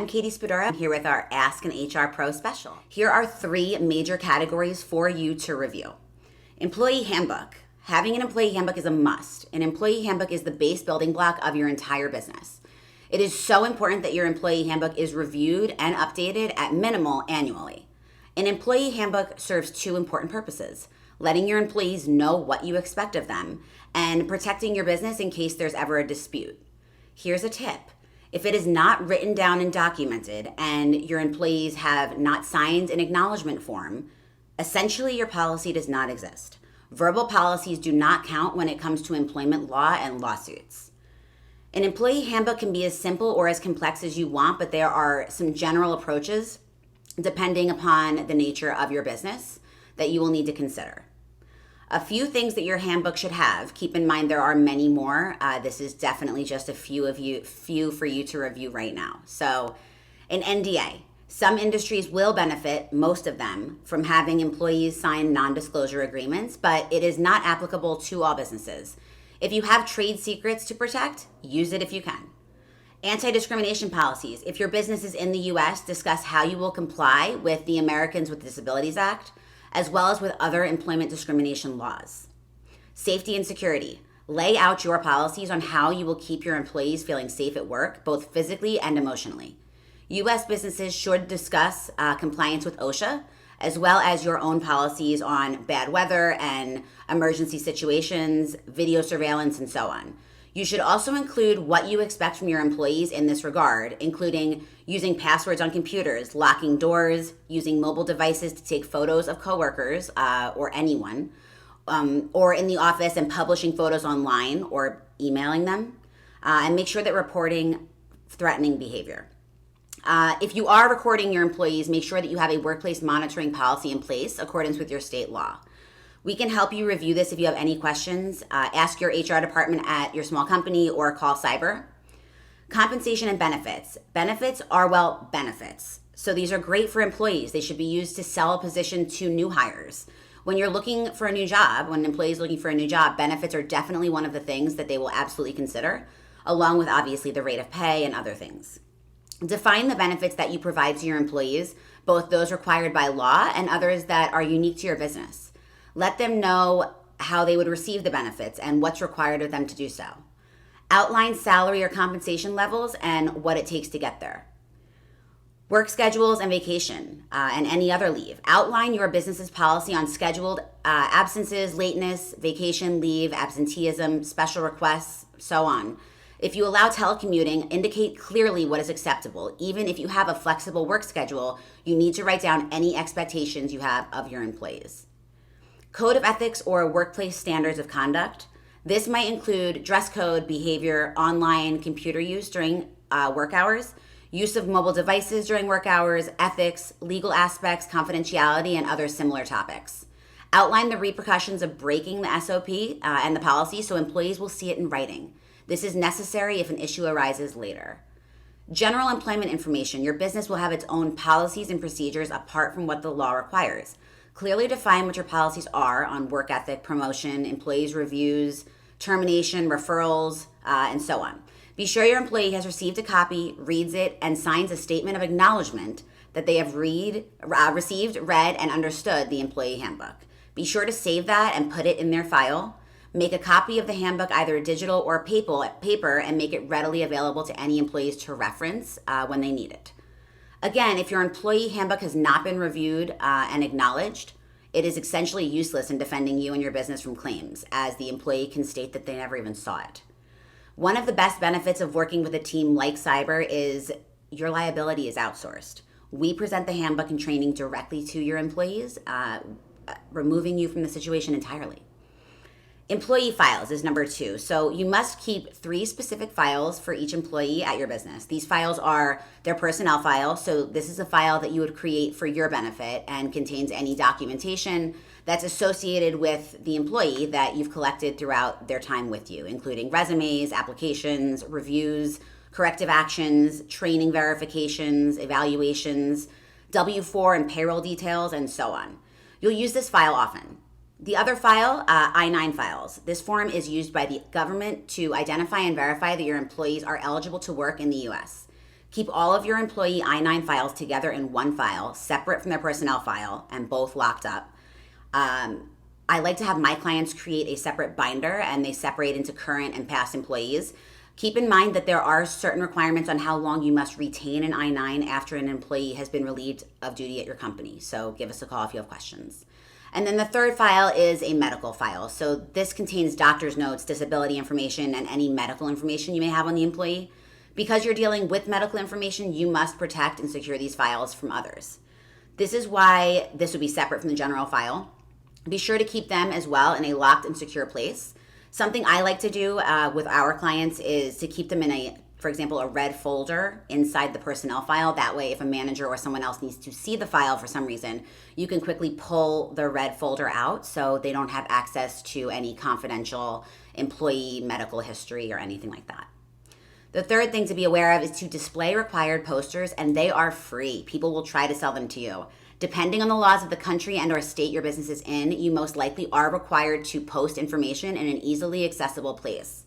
I'm Katie Spadura. I'm here with our Ask an HR Pro special. Here are 3 major categories for you to review. Employee handbook. Having an employee handbook is a must. An employee handbook is the base building block of your entire business. It is so important that your employee handbook is reviewed and updated at minimal annually. An employee handbook serves 2 important purposes: letting your employees know what you expect of them and protecting your business in case there's ever a dispute. Here's a tip. If it is not written down and documented and your employees have not signed an acknowledgement form, essentially your policy does not exist. Verbal policies do not count when it comes to employment law and lawsuits. An employee handbook can be as simple or as complex as you want, but there are some general approaches depending upon the nature of your business that you will need to consider. A few things that your handbook should have. Keep in mind there are many more. This is definitely just a few for you to review right now. So, an NDA. Some industries will benefit, most of them, from having employees sign non-disclosure agreements, but it is not applicable to all businesses. If you have trade secrets to protect, use it if you can. Anti-discrimination policies. If your business is in the U.S., discuss how you will comply with the Americans with Disabilities Act, as well as with other employment discrimination laws. Safety and security. Lay out your policies on how you will keep your employees feeling safe at work, both physically and emotionally. U.S. businesses should discuss compliance with OSHA, as well as your own policies on bad weather and emergency situations, video surveillance, and so on. You should also include what you expect from your employees in this regard, including using passwords on computers, locking doors, using mobile devices to take photos of coworkers or anyone, or in the office and publishing photos online or emailing them, and make sure that reporting threatening behavior. If you are recording your employees, make sure that you have a workplace monitoring policy in place accordance with your state law. We can help you review this if you have any questions. Ask your HR department at your small company or call cyber. Compensation and benefits. Benefits are, benefits. So these are great for employees. They should be used to sell a position to new hires. When you're looking for a new job, when an employee is looking for a new job, benefits are definitely one of the things that they will absolutely consider, along with obviously the rate of pay and other things. Define the benefits that you provide to your employees, both those required by law and others that are unique to your business. Let them know how they would receive the benefits and what's required of them to do so. Outline salary or compensation levels and what it takes to get there. Work schedules and vacation and any other leave. Outline your business's policy on scheduled absences, lateness, vacation, leave, absenteeism, special requests, so on. If you allow telecommuting, indicate clearly what is acceptable. Even if you have a flexible work schedule, you need to write down any expectations you have of your employees. Code of ethics or workplace standards of conduct. This might include dress code, behavior, online computer use during work hours, use of mobile devices during work hours, ethics, legal aspects, confidentiality, and other similar topics. Outline the repercussions of breaking the SOP and the policy so employees will see it in writing. This is necessary if an issue arises later. General employment information. Your business will have its own policies and procedures apart from what the law requires. Clearly define what your policies are on work ethic, promotion, employees' reviews, termination, referrals, and so on. Be sure your employee has received a copy, reads it, and signs a statement of acknowledgement that they have received, read, and understood the employee handbook. Be sure to save that and put it in their file. Make a copy of the handbook, either digital or paper, and make it readily available to any employees to reference when they need it. Again, if your employee handbook has not been reviewed and acknowledged, it is essentially useless in defending you and your business from claims, as the employee can state that they never even saw it. One of the best benefits of working with a team like Cyber is your liability is outsourced. We present the handbook and training directly to your employees, removing you from the situation entirely. Employee files is number 2. So you must keep 3 specific files for each employee at your business. These files are their personnel file. So this is a file that you would create for your benefit and contains any documentation that's associated with the employee that you've collected throughout their time with you, including resumes, applications, reviews, corrective actions, training verifications, evaluations, W-4 and payroll details, and so on. You'll use this file often. The other file, I-9 files. This form is used by the government to identify and verify that your employees are eligible to work in the U.S. Keep all of your employee I-9 files together in one file, separate from their personnel file, and both locked up. I like to have my clients create a separate binder, and they separate into current and past employees. Keep in mind that there are certain requirements on how long you must retain an I-9 after an employee has been relieved of duty at your company. So give us a call if you have questions. And then the third file is a medical file. So this contains doctor's notes, disability information, and any medical information you may have on the employee. Because you're dealing with medical information, you must protect and secure these files from others. This is why this would be separate from the general file. Be sure to keep them as well in a locked and secure place. Something I like to do with our clients is to keep them in for example, a red folder inside the personnel file. That way, if a manager or someone else needs to see the file for some reason, you can quickly pull the red folder out so they don't have access to any confidential employee medical history or anything like that. The third thing to be aware of is to display required posters, and they are free. People will try to sell them to you. Depending on the laws of the country and or state your business is in, you most likely are required to post information in an easily accessible place.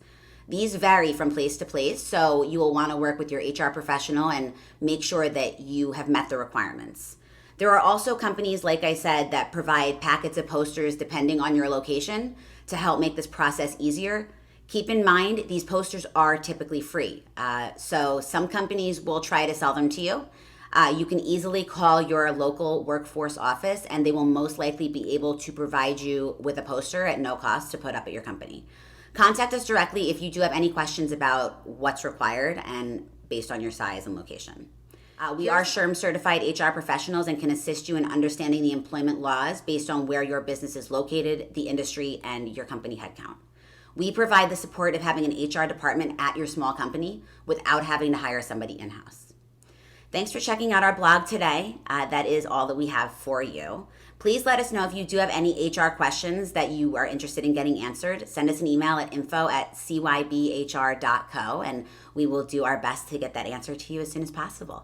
These vary from place to place, so you will want to work with your HR professional and make sure that you have met the requirements. There are also companies, like I said, that provide packets of posters depending on your location to help make this process easier. Keep in mind, these posters are typically free. So some companies will try to sell them to you. You can easily call your local workforce office, and they will most likely be able to provide you with a poster at no cost to put up at your company. Contact us directly if you do have any questions about what's required and based on your size and location. We are SHRM certified HR professionals and can assist you in understanding the employment laws based on where your business is located, the industry, and your company headcount. We provide the support of having an HR department at your small company without having to hire somebody in-house. Thanks for checking out our blog today. That is all that we have for you. Please let us know if you do have any HR questions that you are interested in getting answered. Send us an email at info@cybhr.co, and we will do our best to get that answer to you as soon as possible.